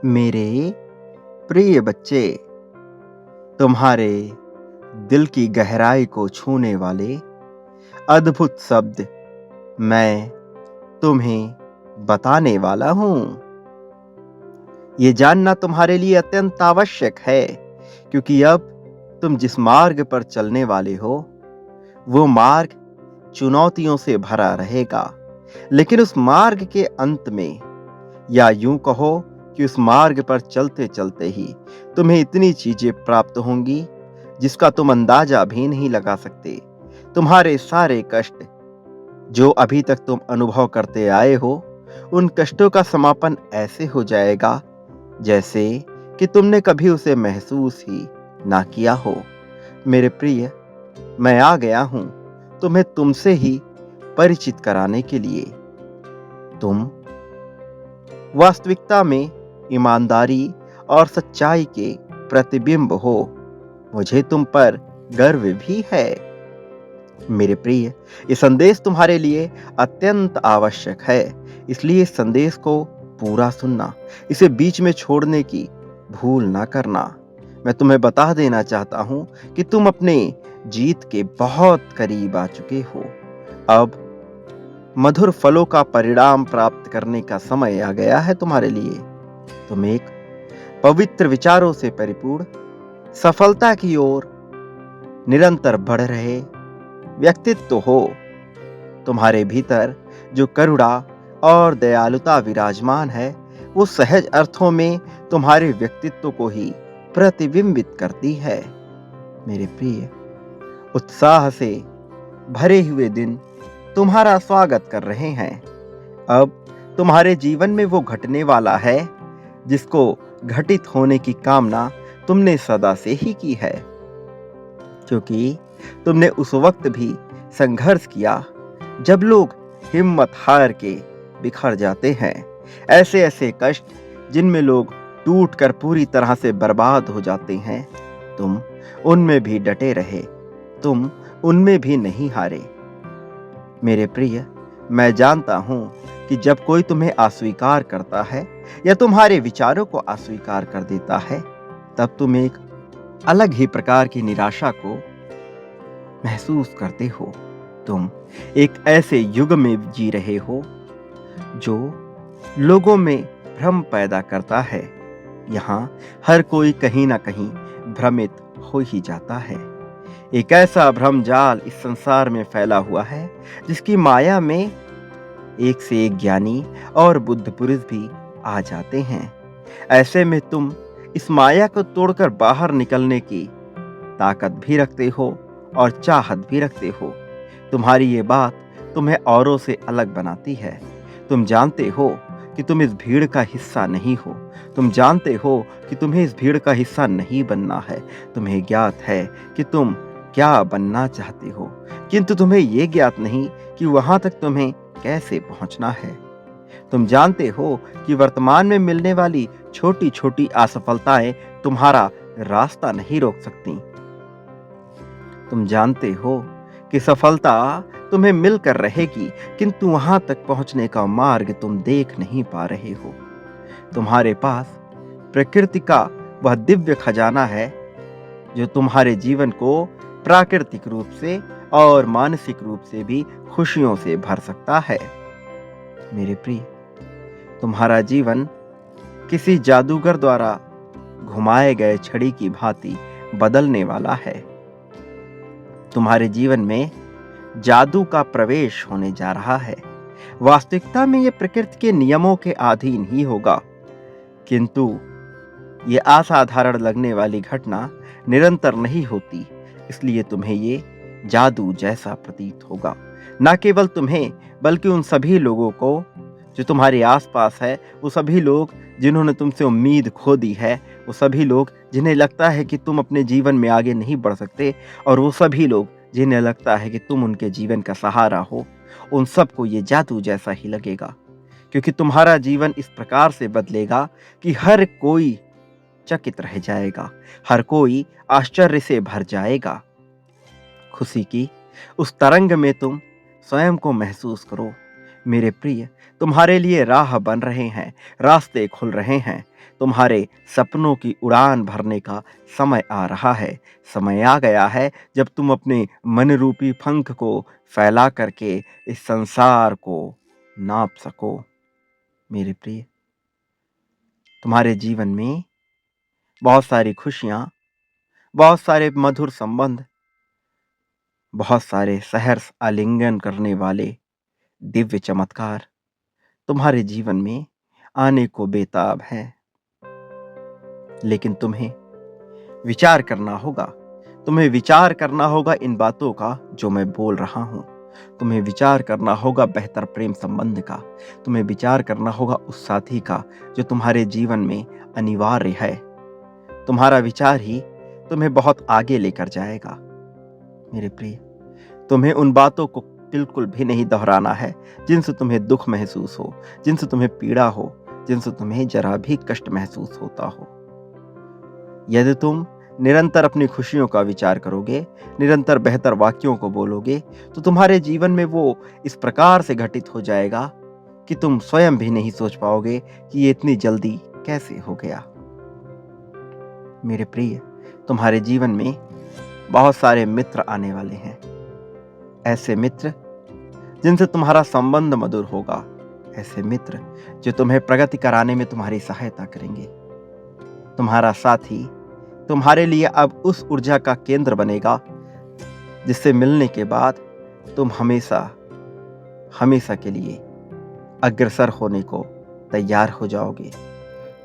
मेरे प्रिय बच्चे, तुम्हारे दिल की गहराई को छूने वाले अद्भुत शब्द मैं तुम्हें बताने वाला हूँ। ये जानना तुम्हारे लिए अत्यंत आवश्यक है, क्योंकि अब तुम जिस मार्ग पर चलने वाले हो, वो मार्ग चुनौतियों से भरा रहेगा। लेकिन उस मार्ग के अंत में, या यूं कहो कि उस मार्ग पर चलते चलते ही तुम्हें इतनी चीजें प्राप्त होंगी जिसका तुम अंदाजा भी नहीं लगा सकते। तुम्हारे सारे कष्ट जो अभी तक तुम अनुभव करते आए हो, उन कष्टों का समापन ऐसे हो जाएगा जैसे कि तुमने कभी उसे महसूस ही ना किया हो। मेरे प्रिय, मैं आ गया हूं तुम्हें तुमसे ही परिचित कराने के लिए। तुम वास्तविकता में ईमानदारी और सच्चाई के प्रतिबिंब हो। मुझे तुम पर गर्व भी है। मेरे प्रिय, ये संदेश तुम्हारे लिए अत्यंत आवश्यक है, इसलिए इस संदेश को पूरा सुनना, इसे बीच में छोड़ने की भूल ना करना। मैं तुम्हें बता देना चाहता हूं कि तुम अपने जीत के बहुत करीब आ चुके हो। अब मधुर फलों का परिणाम प्राप्त करने का समय आ गया है तुम्हारे लिए। तुम एक पवित्र विचारों से परिपूर्ण, सफलता की ओर निरंतर बढ़ रहे व्यक्तित्व हो। तुम्हारे भीतर जो करुणा और दयालुता विराजमान है, वो सहज अर्थों में तुम्हारे व्यक्तित्व को ही प्रतिबिंबित करती है। मेरे प्रिय, उत्साह से भरे हुए दिन तुम्हारा स्वागत कर रहे हैं। अब तुम्हारे जीवन में वो घटने वाला है जिसको घटित होने की कामना तुमने सदा से ही की है, क्योंकि तुमने उस वक्त भी संघर्ष किया जब लोग हिम्मत हार के बिखर जाते हैं। ऐसे ऐसे कष्ट जिनमें लोग टूटकर पूरी तरह से बर्बाद हो जाते हैं, तुम उनमें भी डटे रहे, तुम उनमें भी नहीं हारे। मेरे प्रिय, मैं जानता हूं कि जब कोई तुम्हें अस्वीकार करता है या तुम्हारे विचारों को अस्वीकार कर देता है, तब तुम एक अलग ही प्रकार की निराशा को महसूस करते हो। तुम एक ऐसे युग में जी रहे हो जो लोगों में भ्रम पैदा करता है। यहाँ हर कोई कहीं ना कहीं भ्रमित हो ही जाता है। एक ऐसा भ्रम जाल इस संसार में फैला हुआ है जिसकी माया में एक से एक ज्ञानी और बुद्ध पुरुष भी आ जाते हैं। ऐसे में तुम इस माया को तोड़कर बाहर निकलने की ताकत भी रखते हो और चाहत भी रखते हो। तुम्हारी ये बात तुम्हें औरों से अलग बनाती है। तुम जानते हो कि तुम इस भीड़ का हिस्सा नहीं हो। तुम जानते हो कि तुम्हें इस भीड़ का हिस्सा नहीं बनना है। तुम्हें ज्ञात है कि तुम क्या बनना चाहते हो, किंतु तुम्हें ये ज्ञात नहीं कि वहां तक तुम्हें कैसे पहुंचना है। तुम जानते हो कि वर्तमान में मिलने वाली छोटी छोटी असफलताएं तुम्हारा रास्ता नहीं रोक सकती। तुम जानते हो कि सफलता तुम्हें मिलकर रहेगी, किंतु वहां तक पहुंचने का मार्ग तुम देख नहीं पा रहे हो। तुम्हारे पास प्रकृति का वह दिव्य खजाना है जो तुम्हारे जीवन को प्राकृतिक रूप से और मानसिक रूप से भी खुशियों से भर सकता है। मेरे प्रिय, तुम्हारा जीवन किसी जादूगर द्वारा घुमाए गए छड़ी की भांति बदलने वाला है। तुम्हारे जीवन में जादू का प्रवेश होने जा रहा है। वास्तविकता में यह प्रकृति के नियमों के अधीन ही होगा, किंतु ये असाधारण लगने वाली घटना निरंतर नहीं होती, इसलिए तुम्हें ये जादू जैसा प्रतीत होगा। न केवल तुम्हें, बल्कि उन सभी लोगों को जो तुम्हारे आसपास है, वो सभी लोग जिन्होंने तुमसे उम्मीद खो दी है, वो सभी लोग जिन्हें लगता है कि तुम अपने जीवन में आगे नहीं बढ़ सकते, और वो सभी लोग जिन्हें लगता है कि तुम उनके जीवन का सहारा हो, उन सबको ये जादू जैसा ही लगेगा। क्योंकि तुम्हारा जीवन इस प्रकार से बदलेगा कि हर कोई चकित रह जाएगा, हर कोई आश्चर्य से भर जाएगा। खुशी की उस तरंग में तुम स्वयं को महसूस करो, मेरे प्रिय, तुम्हारे लिए राह बन रहे हैं, रास्ते खुल रहे हैं। तुम्हारे सपनों की उड़ान भरने का समय आ रहा है। समय आ गया है जब तुम अपने मन रूपी पंख को फैला करके इस संसार को नाप सको। मेरे प्रिय, तुम्हारे जीवन में बहुत सारी खुशियाँ, बहुत सारे मधुर संबंध, बहुत सारे सहर्ष आलिंगन करने वाले दिव्य चमत्कार तुम्हारे जीवन में आने को बेताब है। लेकिन तुम्हें विचार करना होगा। तुम्हें विचार करना होगा इन बातों का जो मैं बोल रहा हूं। तुम्हें विचार करना होगा बेहतर प्रेम संबंध का। तुम्हें विचार करना होगा उस साथी का जो तुम्हारे जीवन में अनिवार्य है। तुम्हारा विचार ही तुम्हें बहुत आगे लेकर जाएगा। मेरे प्रिय, तुम्हें उन बातों को बिल्कुल भी नहीं दोहराना है जिनसे तुम्हें दुख महसूस हो, जिनसे तुम्हें पीड़ा हो, जिनसे तुम्हें जरा भी कष्ट महसूस होता हो। यदि तुम निरंतर अपनी खुशियों का विचार करोगे, निरंतर बेहतर वाक्यों को बोलोगे, तो तुम्हारे जीवन में वो इस प्रकार से घटित हो जाएगा कि तुम स्वयं भी नहीं सोच पाओगे कि ये इतनी जल्दी कैसे हो गया। मेरे प्रिय, तुम्हारे जीवन में बहुत सारे मित्र आने वाले हैं। ऐसे मित्र जिनसे तुम्हारा संबंध मधुर होगा। ऐसे मित्र जो तुम्हें प्रगति कराने में तुम्हारी सहायता करेंगे। तुम्हारा साथी तुम्हारे लिए अब उस ऊर्जा का केंद्र बनेगा जिससे मिलने के बाद तुम हमेशा हमेशा के लिए अग्रसर होने को तैयार हो जाओगे।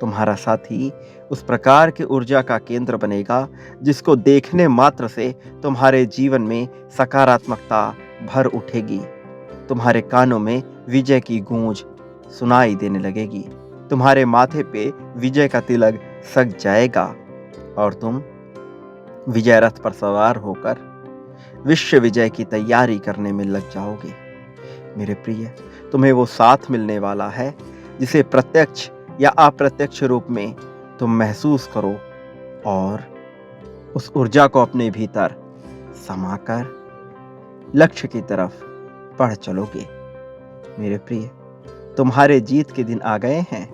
तुम्हारा साथी उस प्रकार की ऊर्जा का केंद्र बनेगा जिसको देखने मात्र से तुम्हारे जीवन में सकारात्मकता भर उठेगी। तुम्हारे कानों में विजय की गूंज सुनाई देने लगेगी। तुम्हारे माथे पे विजय का तिलक सज जाएगा और तुम विजय रथ पर सवार होकर विश्व विजय की तैयारी करने में लग जाओगे। मेरे प्रिय, तुम्हें वो साथ मिलने वाला है जिसे प्रत्यक्ष या अप्रत्यक्ष रूप में तुम महसूस करो और उस ऊर्जा को अपने भीतर समाकर लक्ष्य की तरफ बढ़ चलोगे। मेरे प्रिय, तुम्हारे जीत के दिन आ गए हैं।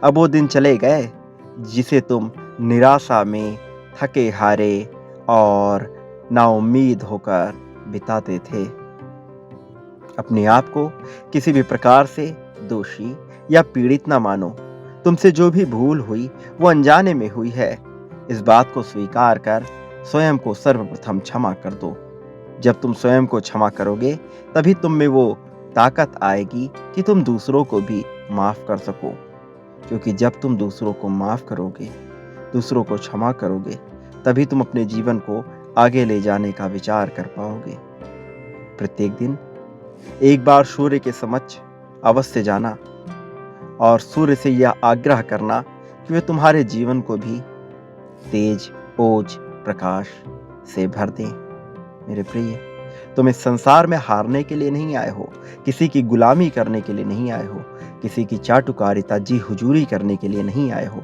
अब वो दिन चले गए जिसे तुम निराशा में थके हारे और नाउम्मीद होकर बिताते थे। अपने आप को किसी भी प्रकार से दोषी या पीड़ित ना मानो। तुमसे जो भी भूल हुई वो अनजाने में हुई है। इस बात को स्वीकार कर स्वयं को सर्वप्रथम क्षमा कर दो। जब तुम स्वयं को क्षमा करोगे तभी तुम में वो ताकत आएगी कि तुम दूसरों को भी माफ कर सको। क्योंकि जब तुम दूसरों को माफ करोगे, दूसरों को क्षमा करोगे, तभी तुम अपने जीवन को आगे ले जाने का विचार कर पाओगे। प्रत्येक दिन एक बार सूर्य के समक्ष अवश्य जाना और सूर्य से यह आग्रह करना कि वे तुम्हारे जीवन को भी तेज, ओज, प्रकाश से भर दें। मेरे प्रिय, तुम इस संसार में हारने के लिए नहीं आए हो, किसी की गुलामी करने के लिए नहीं आए हो, किसी की चाटुकारिता जी हुजूरी करने के लिए नहीं आए हो।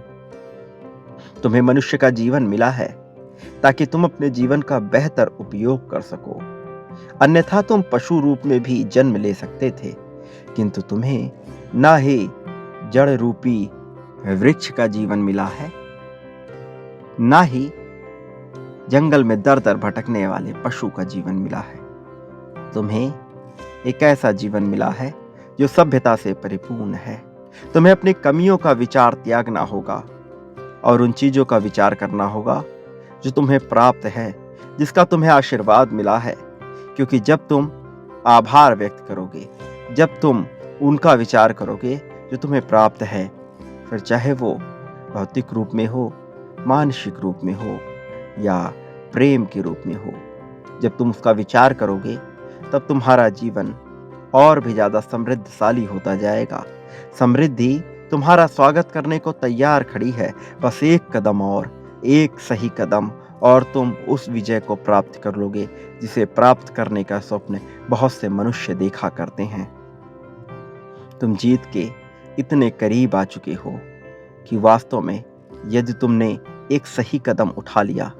तुम्हें मनुष्य का जीवन मिला है ताकि तुम अपने जीवन का बेहतर उपयोग कर सको। अन्यथा तुम पशु रूप में भी जन्म ले सकते थे, किंतु तुम्हें ना ही जड़ रूपी वृक्ष का जीवन मिला है, ना ही जंगल में दर दर भटकने वाले पशु का जीवन मिला है। तुम्हें एक ऐसा जीवन मिला है जो सभ्यता से परिपूर्ण है। तुम्हें अपनी कमियों का विचार त्यागना होगा और उन चीजों का विचार करना होगा जो तुम्हें प्राप्त है, जिसका तुम्हें आशीर्वाद मिला है। क्योंकि जब तुम आभार व्यक्त करोगे, जब तुम उनका विचार करोगे जो तुम्हें प्राप्त है, फिर चाहे वो भौतिक रूप में हो, मानसिक रूप में हो या प्रेम के रूप में हो, जब तुम उसका विचार करोगे तब तुम्हारा जीवन और भी ज्यादा समृद्धशाली होता जाएगा। समृद्धि तुम्हारा स्वागत करने को तैयार खड़ी है। बस एक कदम और, एक सही कदम और तुम उस विजय को प्राप्त कर लोगे जिसे प्राप्त करने का स्वप्न बहुत से मनुष्य देखा करते हैं। तुम जीत के इतने करीब आ चुके हो कि वास्तव में यदि तुमने एक सही कदम उठा लिया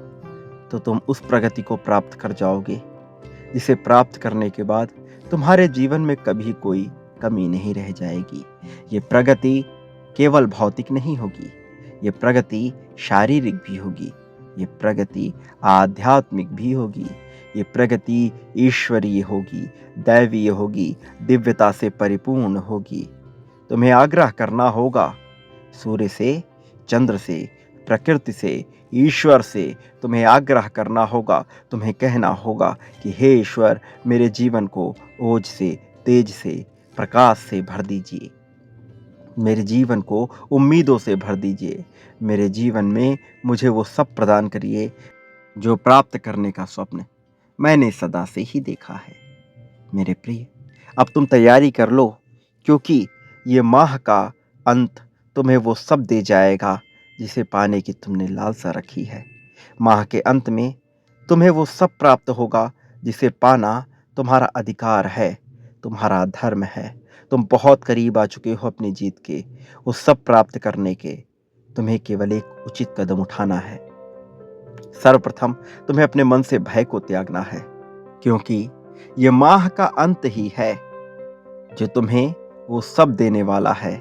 तो तुम उस प्रगति को प्राप्त कर जाओगे जिसे प्राप्त करने के बाद तुम्हारे जीवन में कभी कोई कमी नहीं रह जाएगी। ये प्रगति केवल भौतिक नहीं होगी, ये प्रगति शारीरिक भी होगी, ये प्रगति आध्यात्मिक भी होगी, ये प्रगति ईश्वरीय होगी, दैवीय होगी, दिव्यता से परिपूर्ण होगी। तुम्हें आग्रह करना होगा सूर्य से, चंद्र से, प्रकृति से, ईश्वर से तुम्हें आग्रह करना होगा। तुम्हें कहना होगा कि हे ईश्वर, मेरे जीवन को ओज से, तेज से, प्रकाश से भर दीजिए। मेरे जीवन को उम्मीदों से भर दीजिए। मेरे जीवन में मुझे वो सब प्रदान करिए जो प्राप्त करने का स्वप्न मैंने सदा से ही देखा है। मेरे प्रिय, अब तुम तैयारी कर लो, क्योंकि ये माह का अंत तुम्हें वो सब दे जाएगा जिसे पाने की तुमने लालसा रखी है। माह के अंत में तुम्हें वो सब प्राप्त होगा जिसे पाना तुम्हारा अधिकार है, तुम्हारा धर्म है। तुम बहुत करीब आ चुके हो अपनी जीत के। वो सब प्राप्त करने के तुम्हें केवल एक उचित कदम उठाना है। सर्वप्रथम तुम्हें अपने मन से भय को त्यागना है, क्योंकि ये माह का अंत ही है जो तुम्हें वो सब देने वाला है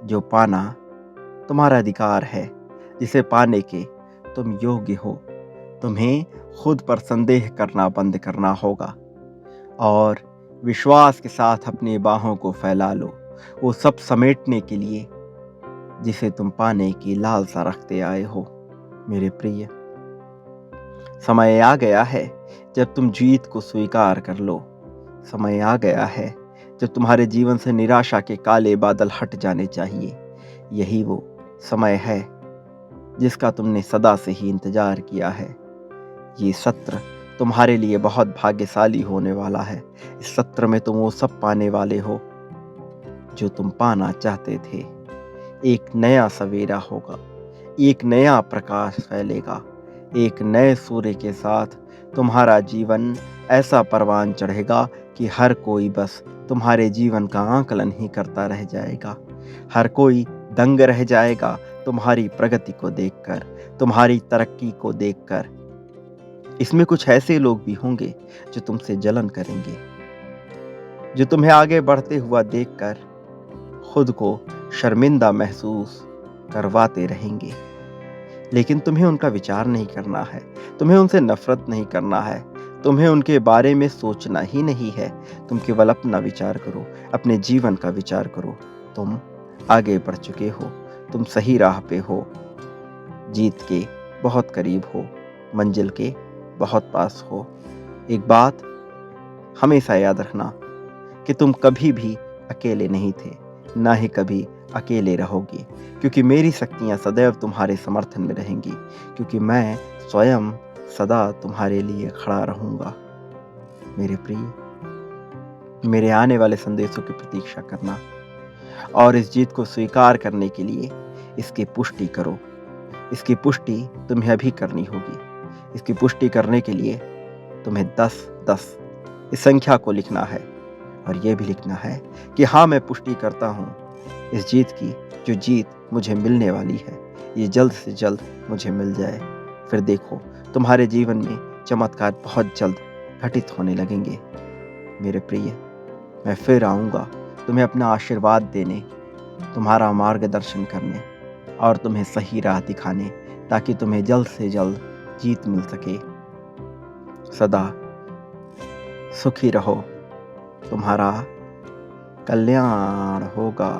जो पाना तुम्हारा अधिकार है, जिसे पाने के तुम योग्य हो। तुम्हें खुद पर संदेह करना बंद करना होगा और विश्वास के साथ अपनी बाहों को फैला लो, वो सब समेटने के लिए जिसे तुम पाने की लालसा रखते आए हो। मेरे प्रिय, समय आ गया है जब तुम जीत को स्वीकार कर लो। समय आ गया है जब तुम्हारे जीवन से निराशा के काले बादल हट जाने चाहिए। यही वो समय है जिसका तुमने सदा से ही इंतजार किया है। ये सत्र तुम्हारे लिए बहुत भाग्यशाली होने वाला है। इस सत्र में तुम वो सब पाने वाले हो जो तुम पाना चाहते थे। एक नया सवेरा होगा, एक नया प्रकाश फैलेगा, एक नए सूर्य के साथ तुम्हारा जीवन ऐसा परवान चढ़ेगा कि हर कोई बस तुम्हारे जीवन का आकलन ही करता रह जाएगा। हर कोई दंग रह जाएगा तुम्हारी प्रगति को देखकर, तुम्हारी तरक्की को देखकर। इसमें कुछ ऐसे लोग भी होंगे जो तुमसे जलन करेंगे, जो तुम्हें आगे बढ़ते हुआ देखकर खुद को शर्मिंदा महसूस करवाते रहेंगे। लेकिन तुम्हें उनका विचार नहीं करना है, तुम्हें उनसे नफरत नहीं करना है, तुम्हें उनके बारे में सोचना ही नहीं है। तुम केवल अपना विचार करो, अपने जीवन का विचार करो। तुम आगे बढ़ चुके हो, तुम सही राह पे हो, जीत के बहुत करीब हो, मंजिल के बहुत पास हो। एक बात हमेशा याद रखना कि तुम कभी भी अकेले नहीं थे, ना ही कभी अकेले रहोगे, क्योंकि मेरी शक्तियाँ सदैव तुम्हारे समर्थन में रहेंगी, क्योंकि मैं स्वयं सदा तुम्हारे लिए खड़ा रहूँगा। मेरे प्रिय, मेरे आने वाले संदेशों की प्रतीक्षा करना और इस जीत को स्वीकार करने के लिए इसकी पुष्टि करो। इसकी पुष्टि तुम्हें अभी करनी होगी। इसकी पुष्टि करने के लिए तुम्हें 10-10 इस संख्या को लिखना है और यह भी लिखना है कि हाँ, मैं पुष्टि करता हूँ इस जीत की, जो जीत मुझे मिलने वाली है, ये जल्द से जल्द मुझे मिल जाए। फिर देखो, तुम्हारे जीवन में चमत्कार बहुत जल्द घटित होने लगेंगे। मेरे प्रिय, मैं फिर आऊँगा तुम्हें अपना आशीर्वाद देने, तुम्हारा मार्गदर्शन करने और तुम्हें सही राह दिखाने, ताकि तुम्हें जल्द से जल्द जीत मिल सके। सदा सुखी रहो, तुम्हारा कल्याण होगा।